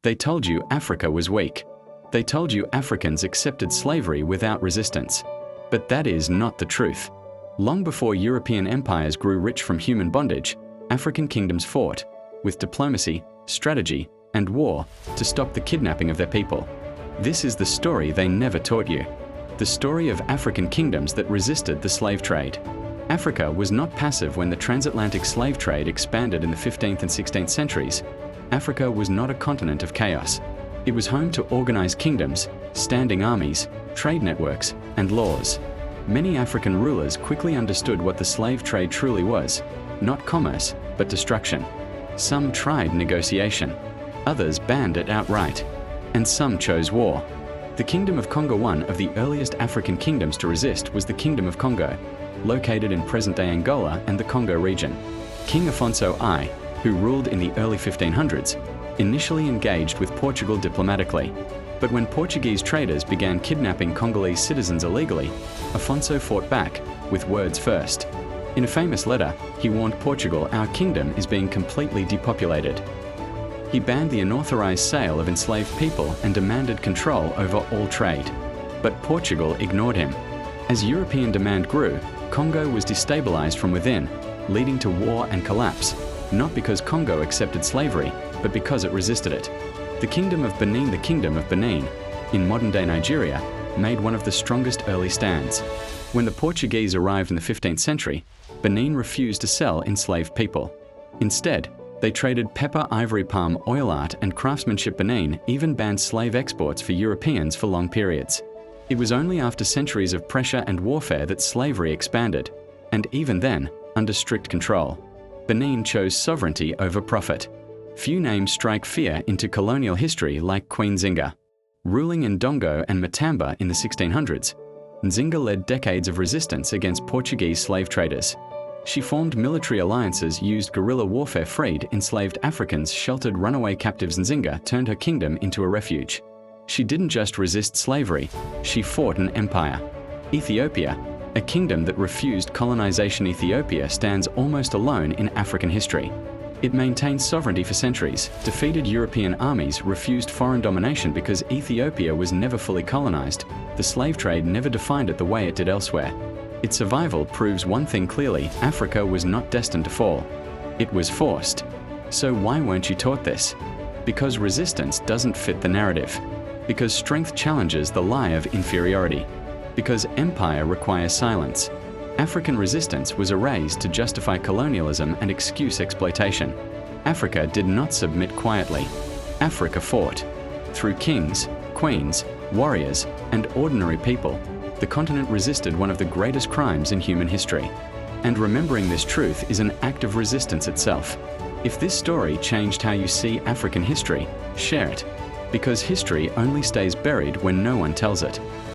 They told you Africa was weak. They told you Africans accepted slavery without resistance. But that is not the truth. Long before European empires grew rich from human bondage, African kingdoms fought, with diplomacy, strategy, and war, to stop the kidnapping of their people. This is the story they never taught you. The story of African kingdoms that resisted the slave trade. Africa was not passive when the transatlantic slave trade expanded in the 15th and 16th centuries. Africa was not a continent of chaos. It was home to organized kingdoms, standing armies, trade networks, and laws. Many African rulers quickly understood what the slave trade truly was: not commerce, but destruction. Some tried negotiation, others banned it outright, and some chose war. The Kingdom of Congo, one of the earliest African kingdoms to resist, was the Kingdom of Congo, located in present-day Angola and the Congo region. King Afonso I, who ruled in the early 1500s, initially engaged with Portugal diplomatically. But when Portuguese traders began kidnapping Congolese citizens illegally, Afonso fought back, with words first. In a famous letter, he warned Portugal, "Our kingdom is being completely depopulated." He banned the unauthorized sale of enslaved people and demanded control over all trade. But Portugal ignored him. As European demand grew, Congo was destabilized from within, leading to war and collapse, not because Congo accepted slavery, but because it resisted it. The Kingdom of Benin, in modern-day Nigeria, made one of the strongest early stands. When the Portuguese arrived in the 15th century, Benin refused to sell enslaved people. Instead, they traded pepper, ivory palm, oil art, and craftsmanship. Benin even banned slave exports for Europeans for long periods. It was only after centuries of pressure and warfare that slavery expanded, and even then, under strict control. Benin chose sovereignty over profit. Few names strike fear into colonial history like Queen Zinga. Ruling in Ndongo and Matamba in the 1600s, Nzinga led decades of resistance against Portuguese slave traders. She formed military alliances, used guerrilla warfare, freed enslaved Africans, sheltered runaway captives. Nzinga turned her kingdom into a refuge. She didn't just resist slavery, she fought an empire. Ethiopia, a kingdom that refused colonization. Ethiopia stands almost alone in African history. It maintained sovereignty for centuries, defeated European armies, refused foreign domination because Ethiopia was never fully colonized. The slave trade never defined it the way it did elsewhere. Its survival proves one thing clearly: Africa was not destined to fall. It was forced. So why weren't you taught this? Because resistance doesn't fit the narrative. Because strength challenges the lie of inferiority. Because empire requires silence. African resistance was erased to justify colonialism and excuse exploitation. Africa did not submit quietly. Africa fought. Through kings, queens, warriors, and ordinary people, the continent resisted one of the greatest crimes in human history. And remembering this truth is an act of resistance itself. If this story changed how you see African history, share it. Because history only stays buried when no one tells it.